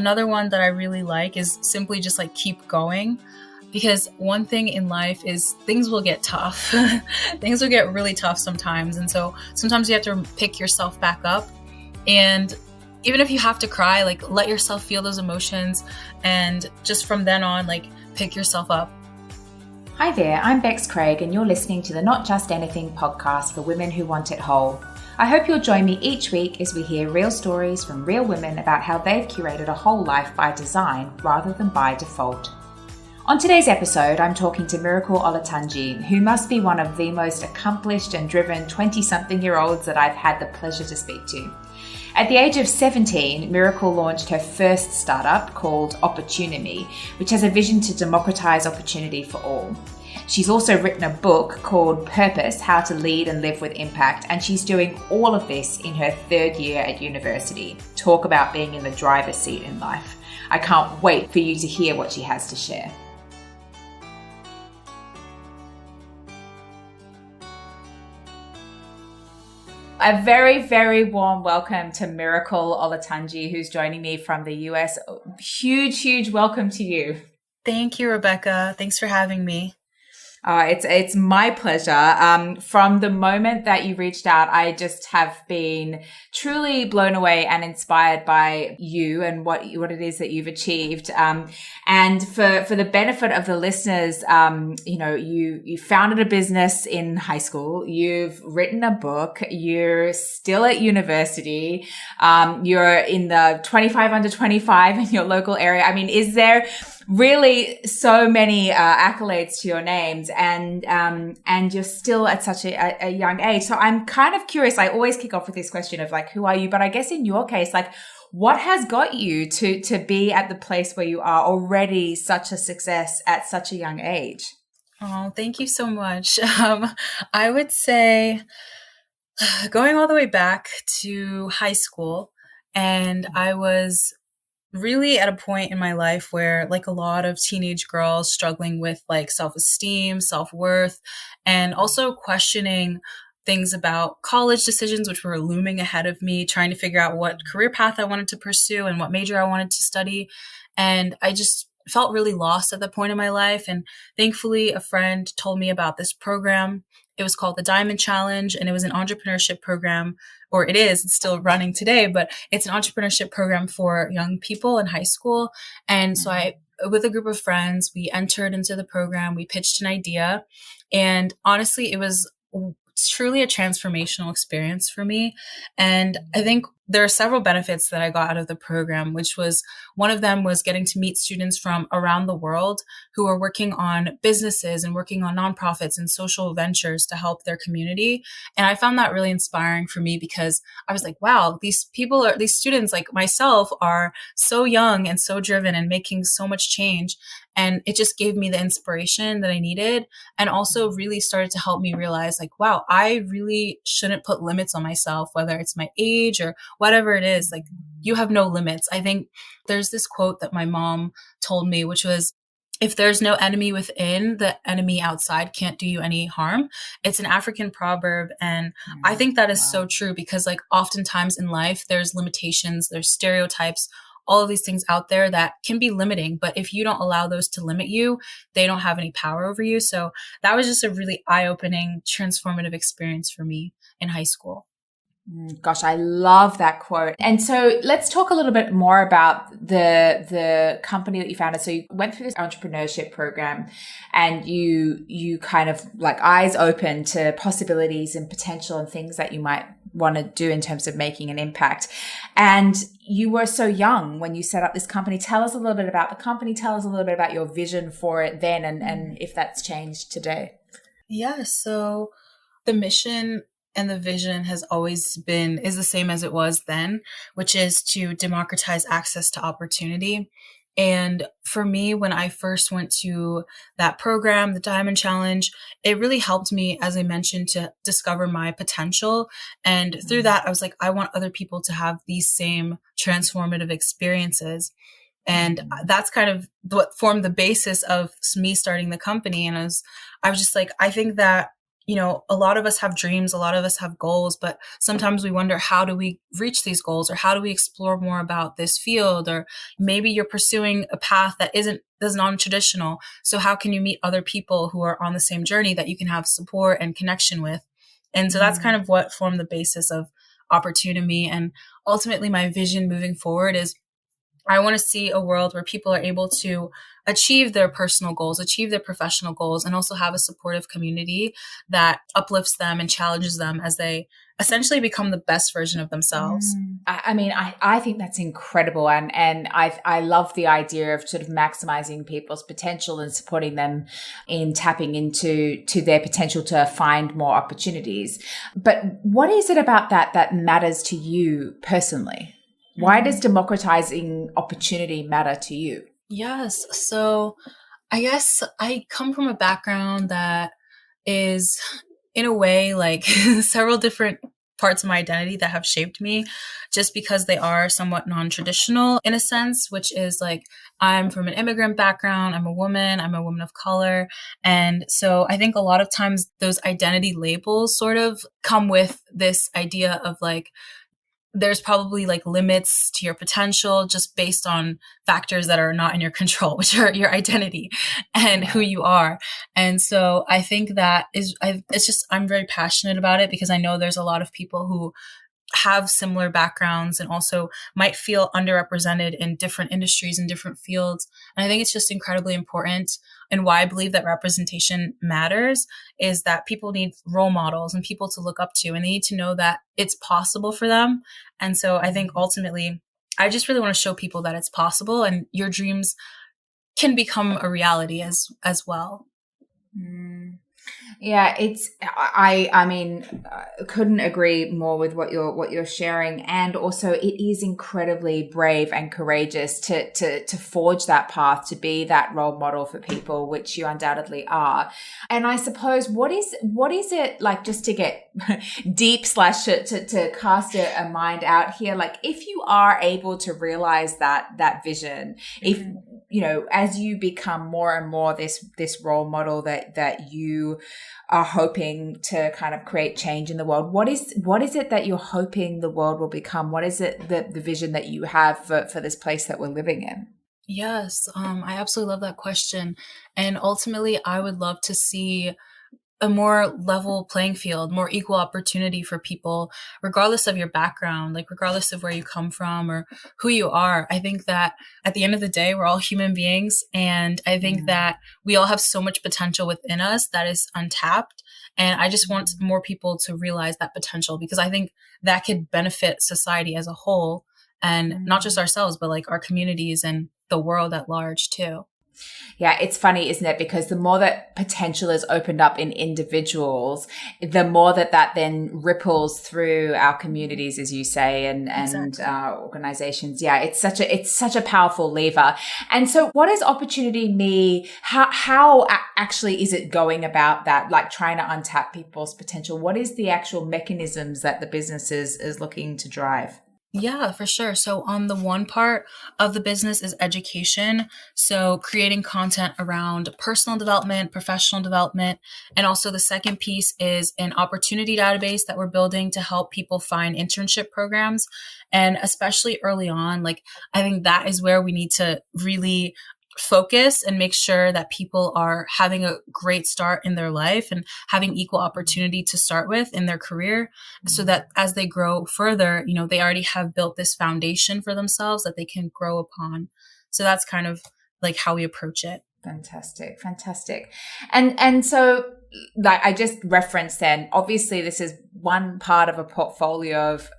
another one that I really like is simply just like keep going. Because one thing in life is things will get tough. Things will get really tough sometimes. And so sometimes you have to pick yourself back up. And even if you have to cry, like let yourself feel those emotions. And just from then on, like pick yourself up. Hi there, I'm Bex Craig, and you're listening to the Not Just Anything podcast for women who want it whole. I hope you'll join me each week as we hear real stories from real women about how they've curated a whole life by design rather than by default. On today's episode, I'm talking to Miracle Olatunji, who must be one of the most accomplished and driven 20-something-year-olds that I've had the pleasure to speak to. At the age of 17, Miracle launched her first startup called OpportuniMe, which has a vision to democratize opportunity for all. She's also written a book called Purpose: How to Lead and Live with Impact, and she's doing all of this in her third year at university. Talk about being in the driver's seat in life. I can't wait for you to hear what she has to share. A very, very warm welcome to Miracle Olatunji, who's joining me from the US. Huge welcome to you. Thank you, Rebecca. Thanks for having me. It's my pleasure. From the moment that you reached out, I just have been truly blown away and inspired by you and what it is that you've achieved. And for the benefit of the listeners, you founded a business in high school. You've written a book. You're still at university. You're in the 25 under 25 in your local area. I mean, is there really so many accolades to your names, and you're still at such a young age. So I'm kind of curious. I always kick off with this question of like, who are you? But I guess in your case, like, what has got you to be at the place where you are already such a success at such a young age? Oh, thank you so much. I would say going all the way back to high school, and I was really at a point in my life where, like a lot of teenage girls, struggling with like self-esteem, self-worth, and also questioning things about college decisions, which were looming ahead of me, trying to figure out what career path I wanted to pursue and what major I wanted to study. And I just felt really lost at that point in my life. And thankfully, a friend told me about this program. It was called the Diamond Challenge, and it was an entrepreneurship program, or it is, it's still running today, but it's an entrepreneurship program for young people in high school. And so with a group of friends, we entered into the program, we pitched an idea, and honestly, it was truly a transformational experience for me. And I think there are several benefits that I got out of the program, which was one of them was getting to meet students from around the world who are working on businesses and working on nonprofits and social ventures to help their community. And I found that really inspiring for me because I was like, wow, these students like myself are so young and so driven and making so much change. And it just gave me the inspiration that I needed, and also really started to help me realize like, wow, I really shouldn't put limits on myself, whether it's my age or whatever it is. Like, you have no limits. I think there's this quote that my mom told me, which was, if there's no enemy within, the enemy outside can't do you any harm. It's an African proverb. And I think that is so true because like oftentimes in life, there's limitations, there's stereotypes, all of these things out there that can be limiting. But if you don't allow those to limit you, they don't have any power over you. So that was just a really eye-opening, transformative experience for me in high school. Gosh, I love that quote. And so let's talk a little bit more about the company that you founded. So you went through this entrepreneurship program and you kind of like eyes open to possibilities and potential and things that you might want to do in terms of making an impact. And you were so young when you set up this company. Tell us a little bit about the company. Tell us a little bit about your vision for it then and if that's changed today. Yeah, so the mission and the vision is the same as it was then, which is to democratize access to opportunity. And for me, when I first went to that program, the Diamond Challenge, it really helped me, as I mentioned, to discover my potential. And through that, I was like, I want other people to have these same transformative experiences. And that's kind of what formed the basis of me starting the company. And I was just like, I think that a lot of us have dreams, a lot of us have goals, but sometimes we wonder, how do we reach these goals, or how do we explore more about this field? Or maybe you're pursuing a path that's non-traditional. So how can you meet other people who are on the same journey that you can have support and connection with? And so that's kind of what formed the basis of OpportuniMe. And ultimately my vision moving forward is I want to see a world where people are able to achieve their personal goals, achieve their professional goals, and also have a supportive community that uplifts them and challenges them as they essentially become the best version of themselves. I mean, I think that's incredible. And I love the idea of sort of maximizing people's potential and supporting them in tapping into their potential to find more opportunities. But what is it about that matters to you personally? Why does democratizing opportunity matter to you? Yes. So I guess I come from a background that is, in a way, like several different parts of my identity that have shaped me, just because they are somewhat non-traditional in a sense, which is like, I'm from an immigrant background, I'm a woman of color. And so I think a lot of times those identity labels sort of come with this idea of like, there's probably like limits to your potential just based on factors that are not in your control, which are your identity and who you are. And so I think I'm very passionate about it, because I know there's a lot of people who have similar backgrounds and also might feel underrepresented in different industries and different fields. And I think it's just incredibly important. And why I believe that representation matters is that people need role models and people to look up to, and they need to know that it's possible for them. And so I think ultimately, I just really want to show people that it's possible and your dreams can become a reality as well. Yeah, I mean, couldn't agree more with what you're sharing. And also it is incredibly brave and courageous to forge that path, to be that role model for people, which you undoubtedly are. And I suppose what is it like, just to get deep slash to cast a mind out here, like if you are able to realize that vision, if as you become more and more this role model that you are hoping to kind of create change in the world, what is it that you're hoping the world will become? What is it, the vision that you have for this place that we're living in? Yes, I absolutely love that question. And ultimately, I would love to see a more level playing field, more equal opportunity for people, regardless of your background, like regardless of where you come from or who you are. I think that at the end of the day, we're all human beings. And I think that we all have so much potential within us that is untapped. And I just want more people to realize that potential, because I think that could benefit society as a whole, and not just ourselves, but like our communities and the world at large too. Yeah, it's funny, isn't it? Because the more that potential is opened up in individuals, the more that then ripples through our communities, as you say, and Exactly. organizations. Yeah, it's such a powerful lever. And so, what is OpportuniMe? How actually is it going about that? Like trying to untap people's potential. What is the actual mechanisms that the business is looking to drive? Yeah, for sure. So on the one part of the business is education. So creating content around personal development, professional development. And also the second piece is an opportunity database that we're building to help people find internship programs. And especially early on, like I think that is where we need to really focus and make sure that people are having a great start in their life and having equal opportunity to start with in their career, so that as they grow further, they already have built this foundation for themselves that they can grow upon. So that's kind of like how we approach it. Fantastic. And so, like I just referenced then, obviously this is one part of a portfolio of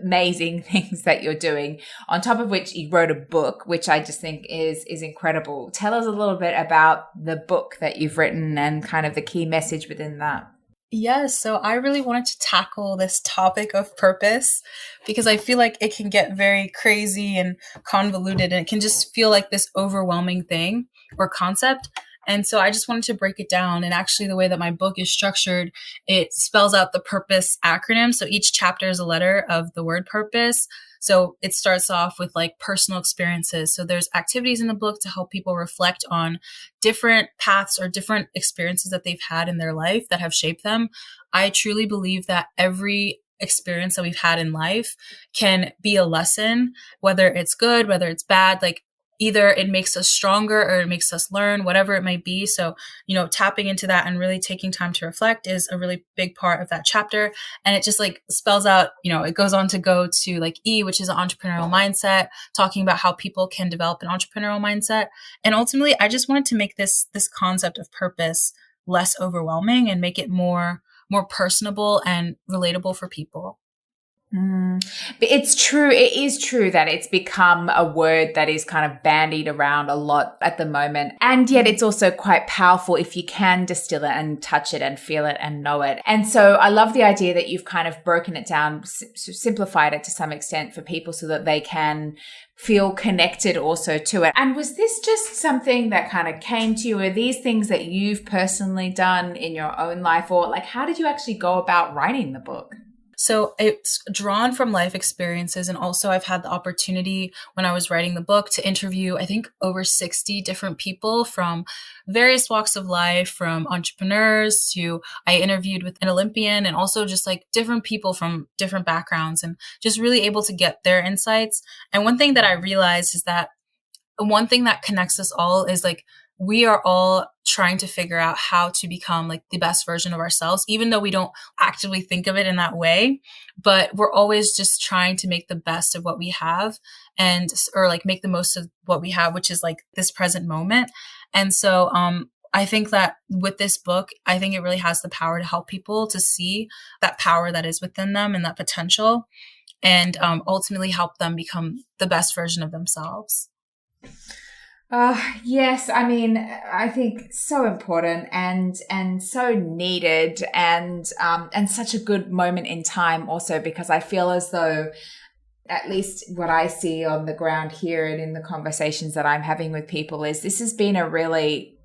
amazing things that you're doing, on top of which you wrote a book, which I just think is incredible. Tell us a little bit about the book that you've written and kind of the key message within that. Yes, so I really wanted to tackle this topic of purpose, because I feel like it can get very crazy and convoluted, and it can just feel like this overwhelming thing or concept. And so I just wanted to break it down. And actually, the way that my book is structured, it spells out the purpose acronym. So each chapter is a letter of the word purpose. So it starts off with like personal experiences. So there's activities in the book to help people reflect on different paths or different experiences that they've had in their life that have shaped them. I truly believe that every experience that we've had in life can be a lesson, whether it's good, whether it's bad, like either it makes us stronger or it makes us learn, whatever it might be. So, tapping into that and really taking time to reflect is a really big part of that chapter. And it just like spells out, it goes on to go to like E, which is an entrepreneurial mindset, talking about how people can develop an entrepreneurial mindset. And ultimately, I just wanted to make this concept of purpose less overwhelming and make it more personable and relatable for people. But it's true. It is true that it's become a word that is kind of bandied around a lot at the moment. And yet it's also quite powerful if you can distill it and touch it and feel it and know it. And so I love the idea that you've kind of broken it down, simplified it to some extent for people so that they can feel connected also to it. And was this just something that kind of came to you? Are these things that you've personally done in your own life? Or like, how did you actually go about writing the book? So it's drawn from life experiences. And also I've had the opportunity when I was writing the book to interview, I think, over 60 different people from various walks of life, from entrepreneurs to I interviewed with an Olympian, and also just like different people from different backgrounds, and just really able to get their insights. And one thing that I realized is that one thing that connects us all is like, we are all trying to figure out how to become like the best version of ourselves, even though we don't actively think of it in that way. But we're always just trying to make the best of what we have or like make the most of what we have, which is like this present moment. And so, I think that with this book, I think it really has the power to help people to see that power that is within them and that potential, and ultimately help them become the best version of themselves. Yes. I mean, I think so important and so needed, and such a good moment in time also, because I feel as though, at least what I see on the ground here and in the conversations that I'm having with people, is this has been a really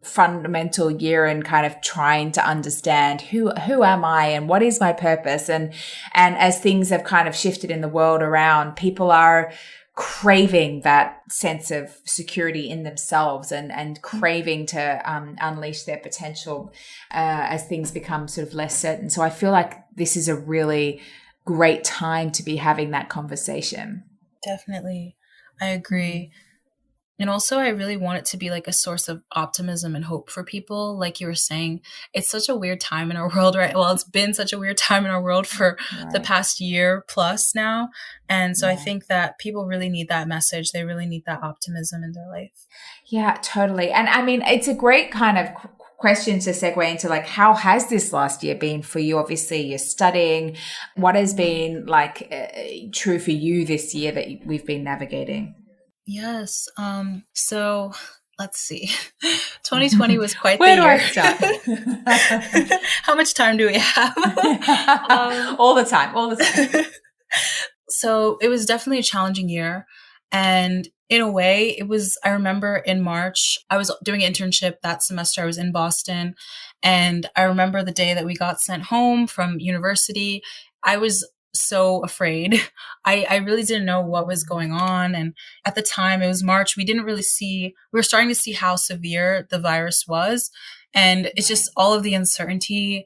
fundamental year in kind of trying to understand who am I and what is my purpose. And as things have kind of shifted in the world around, people are craving that sense of security in themselves and craving to unleash their potential as things become sort of less certain. So I feel like this is a really great time to be having that conversation. Definitely. I agree. And also, I really want it to be like a source of optimism and hope for people. Like you were saying, it's such a weird time in our world, right? Well, it's been such a weird time in our world for the past year plus now. And so I think that people really need that message. They really need that optimism in their life. Yeah, totally. And I mean, it's a great kind of question to segue into, like, how has this last year been for you? Obviously, you're studying. What has been like true for you this year that we've been navigating? Yes. So let's see. 2020 was quite Where the do year. I start? How much time do we have? All the time. So it was definitely a challenging year. And in a way, I remember in March, I was doing an internship that semester. I was in Boston. And I remember the day that we got sent home from university. I was so afraid. I really didn't know what was going on. And at the time, it was March, we were starting to see how severe the virus was. And it's just all of the uncertainty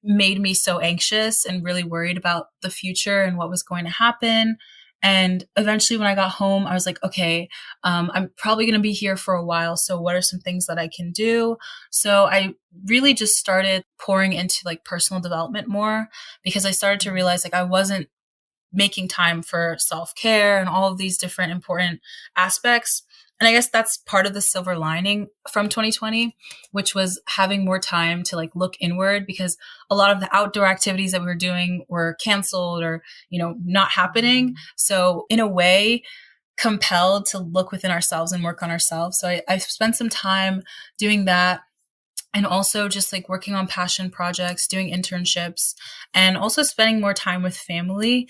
made me so anxious and really worried about the future and what was going to happen. And eventually when I got home, I was like, okay, I'm probably going to be here for a while. So what are some things that I can do? So I really just started pouring into like personal development more, because I started to realize like I wasn't making time for self-care and all of these different important aspects. And I guess that's part of the silver lining from 2020, which was having more time to like look inward, because a lot of the outdoor activities that we were doing were canceled or, not happening. So in a way, compelled to look within ourselves and work on ourselves. So I spent some time doing that. And also just like working on passion projects, doing internships, and also spending more time with family.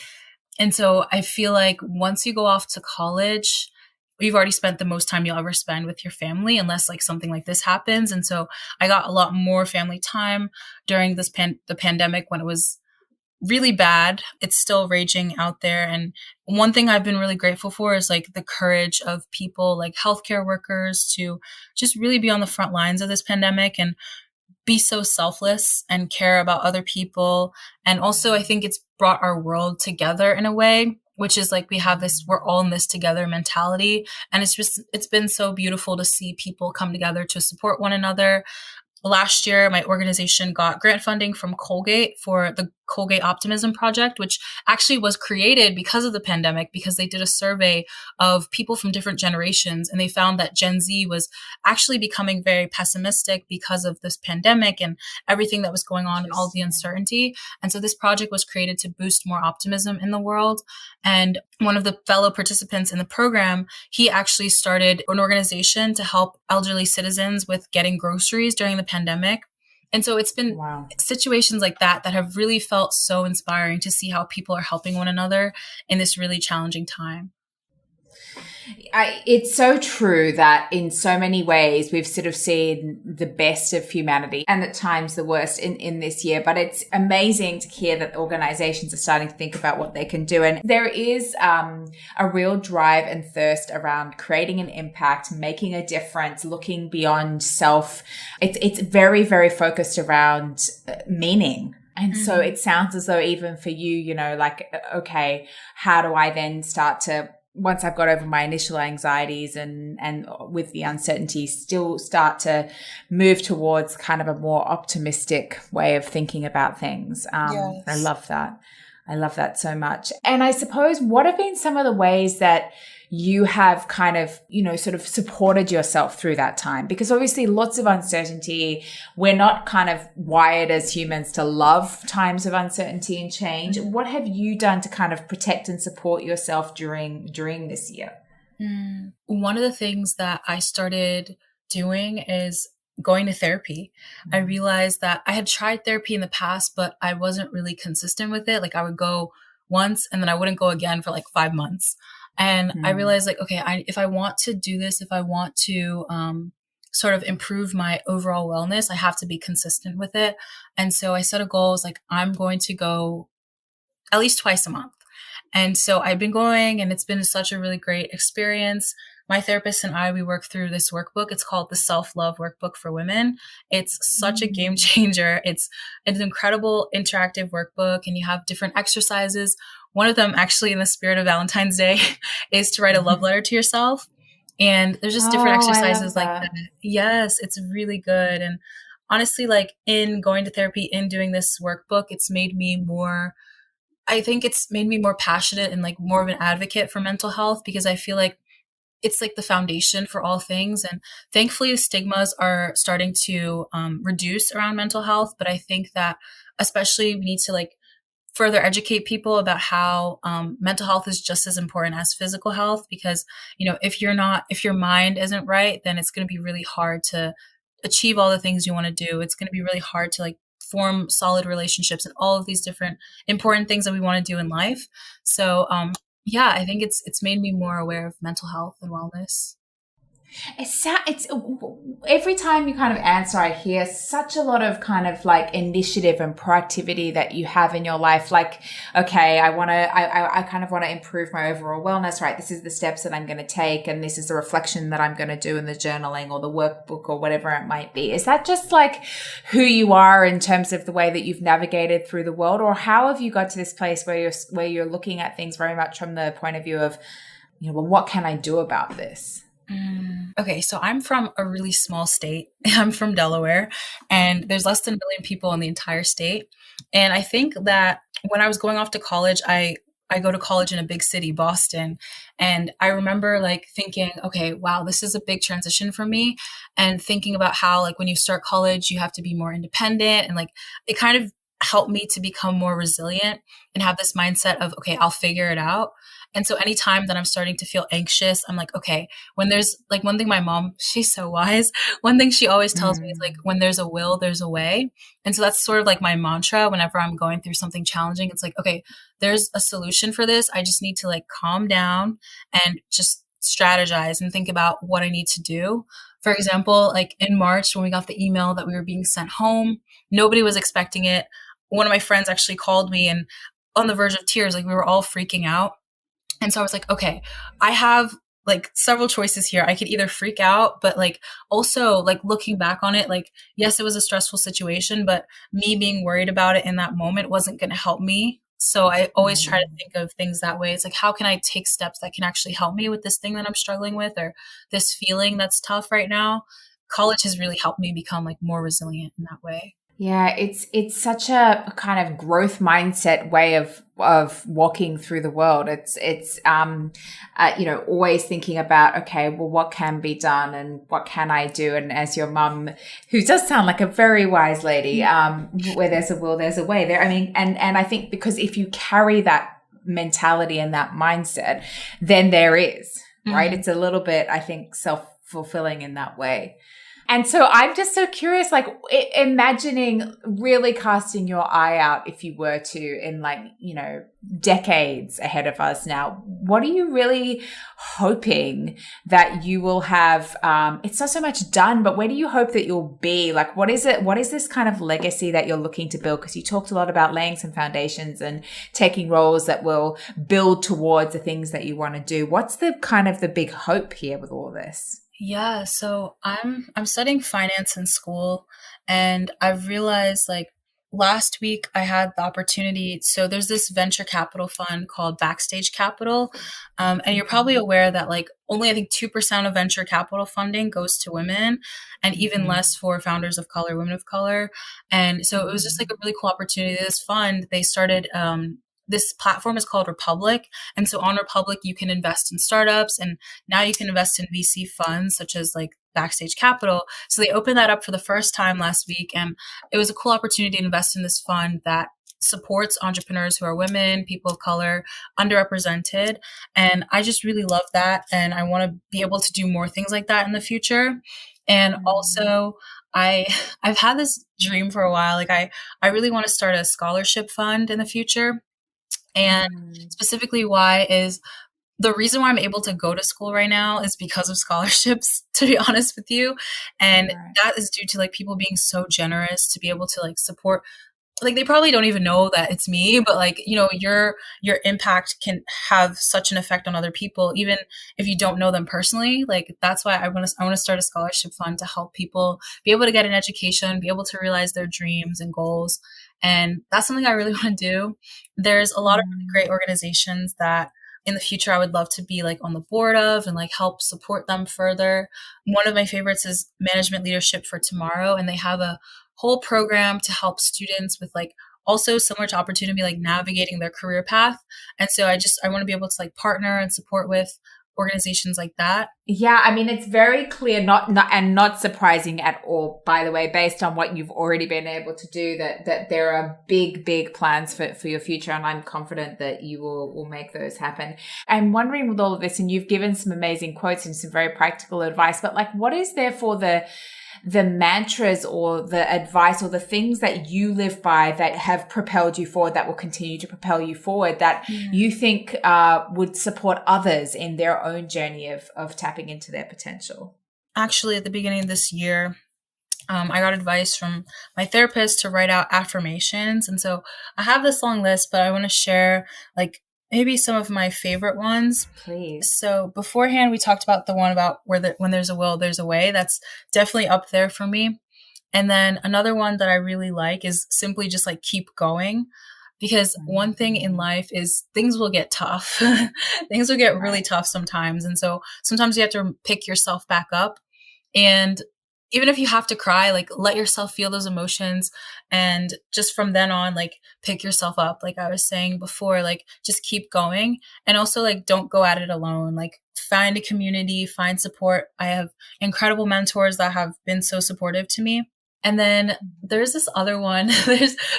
And so I feel like once you go off to college, you've already spent the most time you'll ever spend with your family, unless like something like this happens. And so I got a lot more family time during the pandemic, when it was really bad. It's still raging out there. And one thing I've been really grateful for is like the courage of people like healthcare workers to just really be on the front lines of this pandemic and be so selfless and care about other people. And also, I think it's brought our world together in a way, which is like we have this, we're all in this together mentality. And it's been so beautiful to see people come together to support one another. Last year, my organization got grant funding from Colgate for the Colgate Optimism Project, which actually was created because of the pandemic, because they did a survey of people from different generations. And they found that Gen Z was actually becoming very pessimistic because of this pandemic and everything that was going on and all the uncertainty. And so this project was created to boost more optimism in the world. And one of the fellow participants in the program, he actually started an organization to help elderly citizens with getting groceries during the pandemic. And so it's been situations like that that have really felt so inspiring to see how people are helping one another in this really challenging time. It's so true that in so many ways we've sort of seen the best of humanity and at times the worst in this year. But it's amazing to hear that organizations are starting to think about what they can do. And there is a real drive and thirst around creating an impact, making a difference, looking beyond self. It's very, very focused around meaning. And so it sounds as though even for you, you know, like, okay, how do I then start to, once I've got over my initial anxieties and with the uncertainty, still start to move towards kind of a more optimistic way of thinking about things. Yes. I love that. I love that so much. And I suppose, what have been some of the ways that you have kind of, you know, sort of supported yourself through that time? Because obviously lots of uncertainty. We're not kind of wired as humans to love times of uncertainty and change. What have you done to kind of protect and support yourself during this year? One of the things that I started doing is going to therapy. I realized that I had tried therapy in the past, but I wasn't really consistent with it. Like I would go once and then I wouldn't go again for like 5 months. And I realized like, okay, if I want to do this, if I want to sort of improve my overall wellness, I have to be consistent with it. And so I set a goal. I was like, I'm going to go at least twice a month. And so I've been going and it's been such a really great experience. My therapist and I, we work through this workbook. It's called the Self-Love Workbook for Women. It's such a game changer. It's an incredible interactive workbook and you have different exercises. One of them, actually in the spirit of Valentine's Day, is to write a love letter to yourself. And there's just different exercises like that. Yes, it's really good. And honestly, like in going to therapy, in doing this workbook, it's made me more passionate and like more of an advocate for mental health, because I feel like it's like the foundation for all things. And thankfully, the stigmas are starting to reduce around mental health. But I think that especially we need to like further educate people about how mental health is just as important as physical health, because, you know, if your mind isn't right, then it's going to be really hard to achieve all the things you want to do. It's going to be really hard to like form solid relationships and all of these different important things that we want to do in life. So, yeah, I think it's made me more aware of mental health and wellness. It's every time you kind of answer, I hear such a lot of kind of like initiative and proactivity that you have in your life. Like, okay, I kind of want to improve my overall wellness, right? This is the steps that I'm going to take. And this is the reflection that I'm going to do in the journaling or the workbook or whatever it might be. Is that just like who you are in terms of the way that you've navigated through the world? Or how have you got to this place where you're looking at things very much from the point of view of, you know, well, what can I do about this? Okay, so I'm from a really small state. I'm from Delaware, and there's less than 1 million people in the entire state. And I think that when I was going off to college, I go to college in a big city, Boston. And I remember like thinking, okay, wow, this is a big transition for me. And thinking about how like when you start college, you have to be more independent. And like it kind of helped me to become more resilient and have this mindset of, okay, I'll figure it out. And so anytime that I'm starting to feel anxious, I'm like, okay, when there's like one thing my mom, she's so wise. One thing she always tells me is like, when there's a will, there's a way. And so that's sort of like my mantra whenever I'm going through something challenging. It's like, okay, there's a solution for this. I just need to like calm down and just strategize and think about what I need to do. For example, like in March, when we got the email that we were being sent home, nobody was expecting it. one of my friends actually called me and on the verge of tears, like we were all freaking out. And so I was like, okay, I have like several choices here. I could either freak out, but like also like looking back on it, like, yes, it was a stressful situation, but me being worried about it in that moment wasn't going to help me. So I always try to Mm. think of things that way. It's like, how can I take steps that can actually help me with this thing that I'm struggling with or this feeling that's tough right now? College has really helped me become like more resilient in that way. Yeah, it's such a kind of growth mindset way of walking through the world. It's always thinking about, okay, well, what can be done and what can I do? And as your mum, who does sound like a very wise lady, where there's a will, there's a way. There, I mean, and I think because if you carry that mentality and that mindset, then there is, right? Mm-hmm. It's a little bit, I think, self-fulfilling in that way. And so I'm just so curious, like imagining really casting your eye out if you were to in like, decades ahead of us now, what are you really hoping that you will have? It's not so much done, but where do you hope that you'll be? Like, what is it? What is this kind of legacy that you're looking to build? Because you talked a lot about laying some foundations and taking roles that will build towards the things that you want to do. What's the kind of the big hope here with all this? Yeah, so I'm studying finance in school, and I've realized like last week I had the opportunity. So there's this venture capital fund called Backstage Capital, and you're probably Mhm. aware that like only I think 2% of venture capital funding goes to women, and even Mhm. less for founders of color, women of color. And so it was just like Mhm. a really cool opportunity. This fund they started. This platform is called Republic, and so on Republic you can invest in startups and now you can invest in VC funds such as like Backstage Capital. So they opened that up for the first time last week. And it was a cool opportunity to invest in this fund that supports entrepreneurs who are women, people of color, underrepresented. And I just really love that. And I want to be able to do more things like that in the future. And Mhm. also, I I've had this dream for a while. Like I really want to start a scholarship fund in the future. And Mhm. specifically why is the reason why I'm able to go to school right now is because of scholarships, to be honest with you. And Right. that is due to like people being so generous to be able to like support like they probably don't even know that it's me, but like, your impact can have such an effect on other people, even if you don't know them personally. Like that's why I want to start a scholarship fund to help people be able to get an education, be able to realize their dreams and goals. And that's something I really want to do. There's a lot of really Mm. great organizations that in the future I would love to be like on the board of and like help support them further. One of my favorites is Management Leadership for Tomorrow, and they have a whole program to help students with like also similar to OpportuniMe, like navigating their career path. And so I want to be able to like partner and support with organizations like that. Yeah, I mean, it's very clear, not surprising at all, by the way, based on what you've already been able to do, that there are big plans for your future. And I'm confident that you will make those happen. I'm wondering with all of this, and you've given some amazing quotes and some very practical advice, but like, what is there for the mantras or the advice or the things that you live by that have propelled you forward, that will continue to propel you forward, that Yeah. you think would support others in their own journey of tapping into their potential? Actually, at the beginning of this year, I got advice from my therapist to write out affirmations. And so I have this long list, but I want to share like maybe some of my favorite ones. Please. So beforehand, we talked about the one about when there's a will, there's a way. That's definitely up there for me. And then another one that I really like is simply just like keep going. Because one thing in Mhm. life is things will get tough. Things will get really Right. tough sometimes. And so sometimes you have to pick yourself back up. And even if you have to cry, like let yourself feel those emotions. And just from then on, like pick yourself up. Like I was saying before, like just keep going. And also like don't go at it alone. Like find a community, find support. I have incredible mentors that have been so supportive to me. And then there's this other one.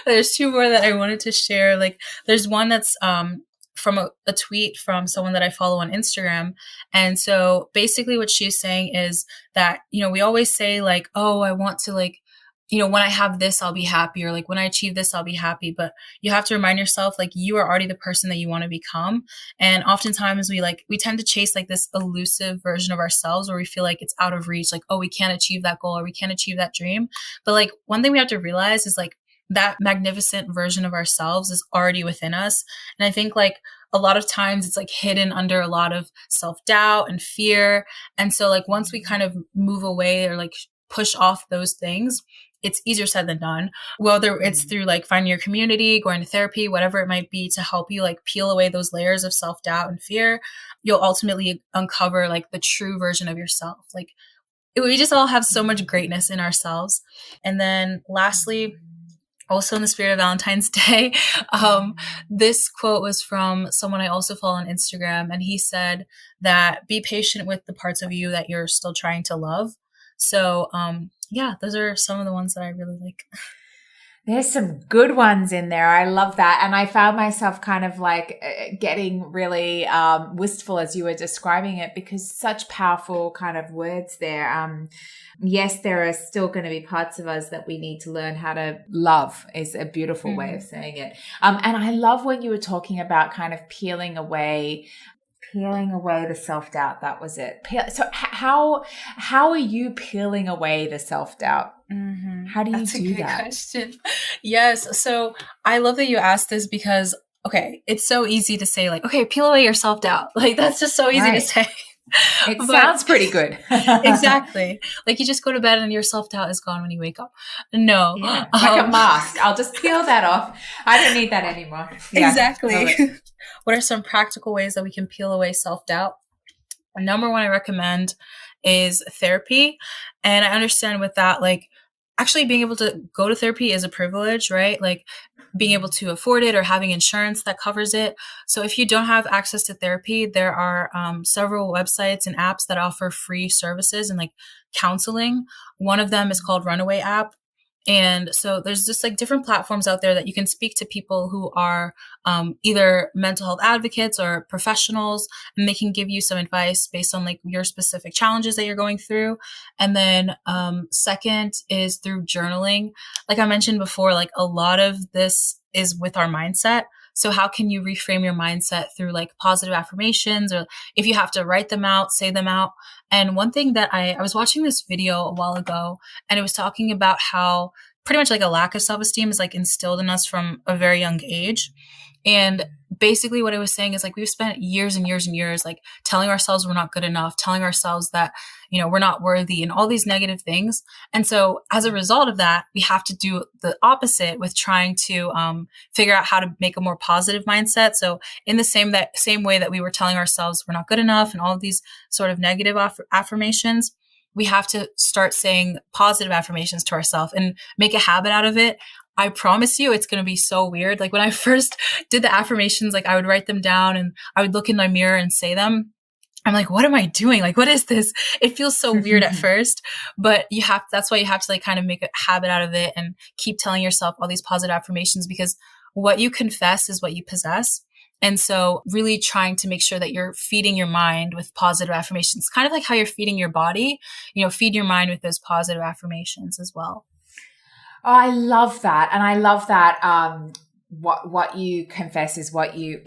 There's two more that I wanted to share. Like there's one that's from a tweet from someone that I follow on Instagram. And so basically what she's saying is that, we always say like, oh, I want to like, when I have this, I'll be happy, or like when I achieve this, I'll be happy. But you have to remind yourself, like, you are already the person that you want to become. And oftentimes we tend to chase like this elusive version of ourselves where we feel like it's out of reach, like, oh, we can't achieve that goal or we can't achieve that dream. But like one thing we have to realize is like, that magnificent version of ourselves is already within us. And I think like a lot of times it's like hidden under a lot of self-doubt and fear. And so like once we kind of move away or like push off those things, it's easier said than done. Whether it's through like finding your community, going to therapy, whatever it might be to help you like peel away those layers of self-doubt and fear, you'll ultimately uncover like the true version of yourself. Like we just all have so much greatness in ourselves. And then lastly, also in the spirit of Valentine's Day, this quote was from someone I also follow on Instagram. And he said that be patient with the parts of you that you're still trying to love. So, yeah, those are some of the ones that I really like. There's some good ones in there. I love that. And I found myself kind of like getting really wistful as you were describing it, because such powerful kind of words there. Yes, there are still going to be parts of us that we need to learn how to love, is a beautiful way of saying it. And I love when you were talking about kind of peeling away the self-doubt. That was it. So how are you peeling away the self-doubt? How do you That's do a good that? question. Yes. So I love that you asked this because, okay, it's so easy to say like, okay, peel away your self-doubt. Like that's just so easy to say. It sounds pretty good. Exactly. Like you just go to bed and your self-doubt is gone when you wake up. No. Yeah, like a mask. I'll just peel that off. I don't need that anymore. Yeah, exactly. What are some practical ways that we can peel away self-doubt? Number one I recommend is therapy. And I understand with that, like actually being able to go to therapy is a privilege, right? Like being able to afford it or having insurance that covers it. So if you don't have access to therapy, there are several websites and apps that offer free services and like counseling. One of them is called Runaway app. And so there's just like different platforms out there that you can speak to people who are either mental health advocates or professionals, and they can give you some advice based on like your specific challenges that you're going through. And then second is through journaling. Like I mentioned before, like a lot of this is with our mindset. So how can you reframe your mindset through like positive affirmations, or if you have to write them out, say them out. And one thing that I was watching this video a while ago, and it was talking about how pretty much like a lack of self-esteem is like instilled in us from a very young age. And basically what it was saying is like we've spent years and years and years like telling ourselves we're not good enough, telling ourselves that, you know, we're not worthy and all these negative things. And so as a result of that, we have to do the opposite with trying to figure out how to make a more positive mindset. So in the same way that we were telling ourselves we're not good enough and all of these sort of negative affirmations, we have to start saying positive affirmations to ourselves and make a habit out of it. I promise you it's going to be so weird. Like when I first did the affirmations, like I would write them down and I would look in my mirror and say them. I'm like, what am I doing? Like, what is this? It feels so weird at first, but that's why you have to like kind of make a habit out of it and keep telling yourself all these positive affirmations, because what you confess is what you possess. And so really trying to make sure that you're feeding your mind with positive affirmations, kind of like how you're feeding your body, you know, feed your mind with those positive affirmations as well. Oh, I love that. And I love that what you confess is what you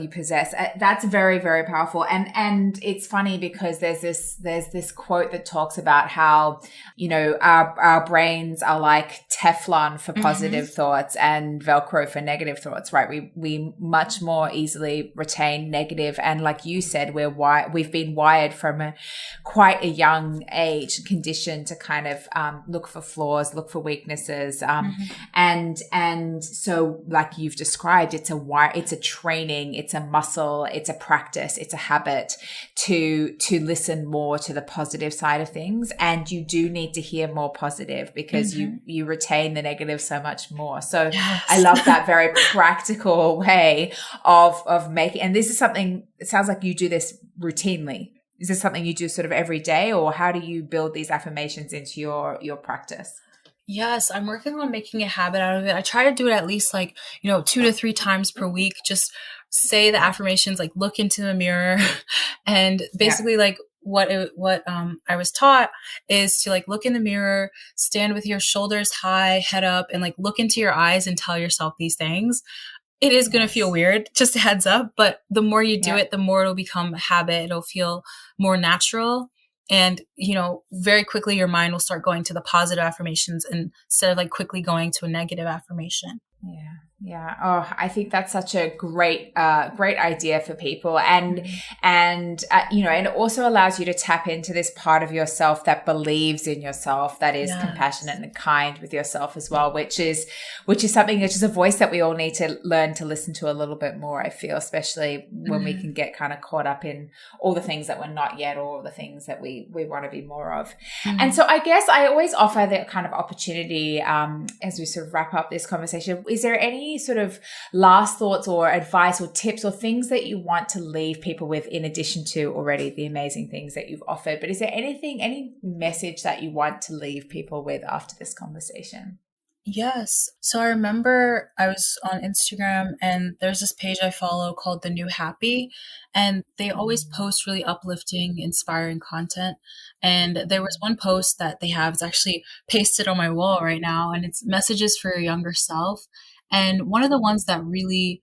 possess. That's very, very powerful. And it's funny because there's this quote that talks about how, you know, our brains are like Teflon for positive thoughts and Velcro for negative thoughts, right? We much more easily retain negative, and like you said, we've been wired from quite a young age, conditioned to kind of look for flaws, look for weaknesses, and so like you've described, it's a training, it's a muscle, it's a practice, it's a habit to listen more to the positive side of things. And you do need to hear more positive because you retain the negative so much more. So yes. I love that very practical way of making, and this is something, it sounds like you do this routinely. Is this something you do sort of every day, or how do you build these affirmations into your practice? Yes, I'm working on making a habit out of it. I try to do it at least like, 2 to 3 times per week. Just say the affirmations, like look into the mirror and basically like what I was taught is to like look in the mirror, stand with your shoulders high, head up, and like look into your eyes and tell yourself these things. It is going to feel weird, just a heads up, but the more you do it, the more it'll become a habit. It'll feel more natural. And, very quickly your mind will start going to the positive affirmations instead of like quickly going to a negative affirmation. Yeah. Yeah. Oh, I think that's such a great idea for people. And it also allows you to tap into this part of yourself that believes in yourself, that is compassionate and kind with yourself as well, which is something, which is a voice that we all need to learn to listen to a little bit more, I feel, especially when we can get kind of caught up in all the things that we're not yet, or all the things that we want to be more of. And so I guess I always offer that kind of opportunity, as we sort of wrap up this conversation. Is there any sort of last thoughts or advice or tips or things that you want to leave people with, in addition to already the amazing things that you've offered? But is there any message that you want to leave people with after this conversation? Yes. So I remember I was on Instagram, and there's this page I follow called The New Happy, and they always post really uplifting, inspiring content. And there was one post that they have, it's actually pasted on my wall right now, and it's messages for your younger self. And one of the ones that really,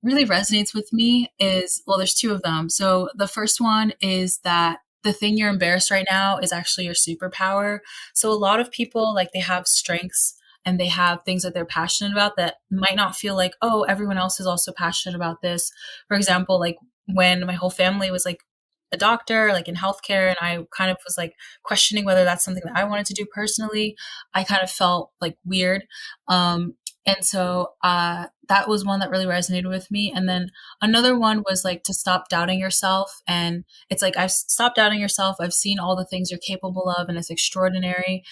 really resonates with me is, well, there's two of them. So the first one is that the thing you're embarrassed right now is actually your superpower. So a lot of people, like, they have strengths and they have things that they're passionate about that might not feel like, oh, everyone else is also passionate about this. For example, like when my whole family was like a doctor, like in healthcare, and I kind of was like questioning whether that's something that I wanted to do personally, I kind of felt like weird. And so that was one that really resonated with me. And then another one was like to stop doubting yourself. And it's like, I've stopped doubting yourself. I've seen all the things you're capable of, and it's extraordinary.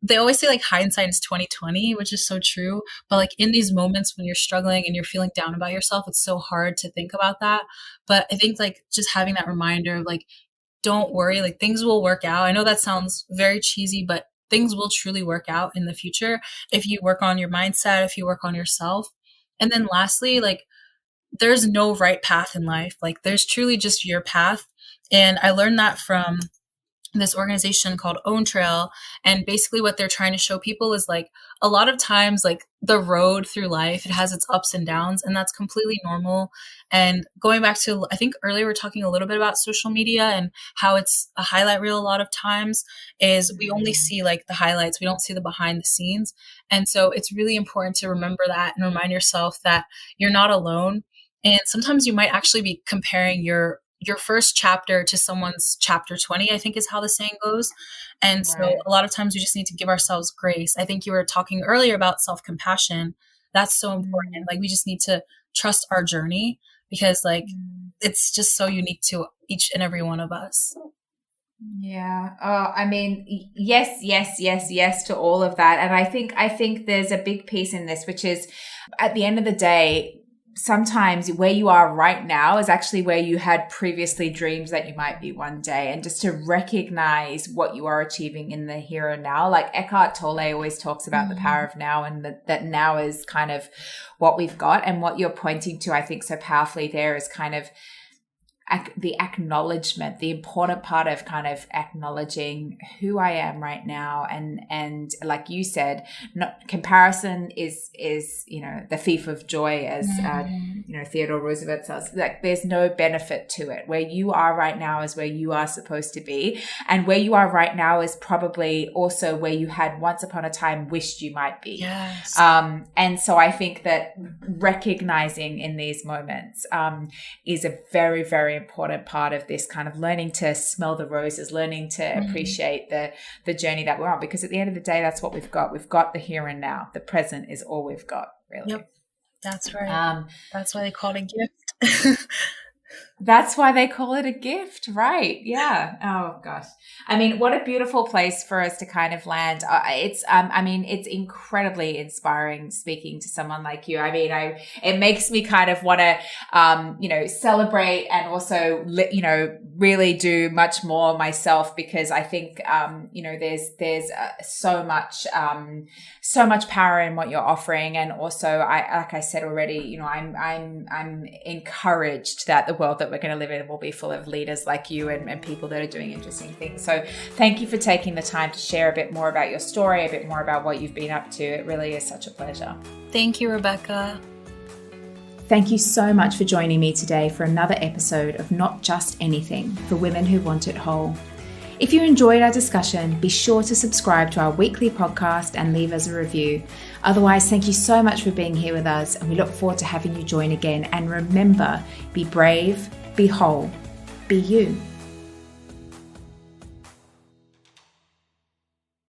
They always say like hindsight is 2020, which is so true. But like in these moments when you're struggling and you're feeling down about yourself, it's so hard to think about that. But I think like just having that reminder of like, don't worry, like things will work out. I know that sounds very cheesy, but things will truly work out in the future if you work on your mindset, if you work on yourself. And then lastly, like there's no right path in life. Like there's truly just your path. And I learned that from this organization called Own Trail. And basically what they're trying to show people is like a lot of times like the road through life, it has its ups and downs, and that's completely normal. And going back to, I think earlier we were talking a little bit about social media and how it's a highlight reel a lot of times, is we only see like the highlights. We don't see the behind the scenes. And so it's really important to remember that and remind yourself that you're not alone. And sometimes you might actually be comparing your first chapter to someone's chapter 20, I think is how the saying goes. And so a lot of times we just need to give ourselves grace. I think you were talking earlier about self-compassion. That's so important. Like we just need to trust our journey, because like it's just so unique to each and every one of us. Yeah. Oh, I mean, yes to all of that. And I think there's a big piece in this, which is at the end of the day, sometimes where you are right now is actually where you had previously dreams that you might be one day. And just to recognize what you are achieving in the here and now. Like Eckhart Tolle always talks about the power of now, and that now is kind of what we've got. And what you're pointing to, I think so powerfully there, is kind of the acknowledgement, the important part of kind of acknowledging who I am right now. And like you said, comparison is, the thief of joy, as, Theodore Roosevelt says. Like there's no benefit to it. Where you are right now is where you are supposed to be. And where you are right now is probably also where you had once upon a time wished you might be. Yes. And so I think that recognizing in these moments, is a very, very important part of this kind of learning to smell the roses, learning to appreciate the journey that we're on, because at the end of the day, that's what we've got. We've got the here and now. The present is all we've got, really. Yep. That's right. That's why they call it a gift. That's why they call it a gift, right? Yeah. Oh gosh. I mean, what a beautiful place for us to kind of land. It's incredibly inspiring speaking to someone like you. I mean, it makes me kind of want to, celebrate and also, really do much more myself, because I think, there's so much power in what you're offering. And also, like I said already, I'm encouraged that the world that we're going to live in will be full of leaders like you and people that are doing interesting things. So thank you for taking the time to share a bit more about your story, a bit more about what you've been up to. It really is such a pleasure. Thank you, Rebecca. Thank you so much for joining me today for another episode of Not Just Anything, for women who want it whole. If you enjoyed our discussion, be sure to subscribe to our weekly podcast and leave us a review. Otherwise, thank you so much for being here with us, and we look forward to having you join again. And remember, be brave, be whole, be you.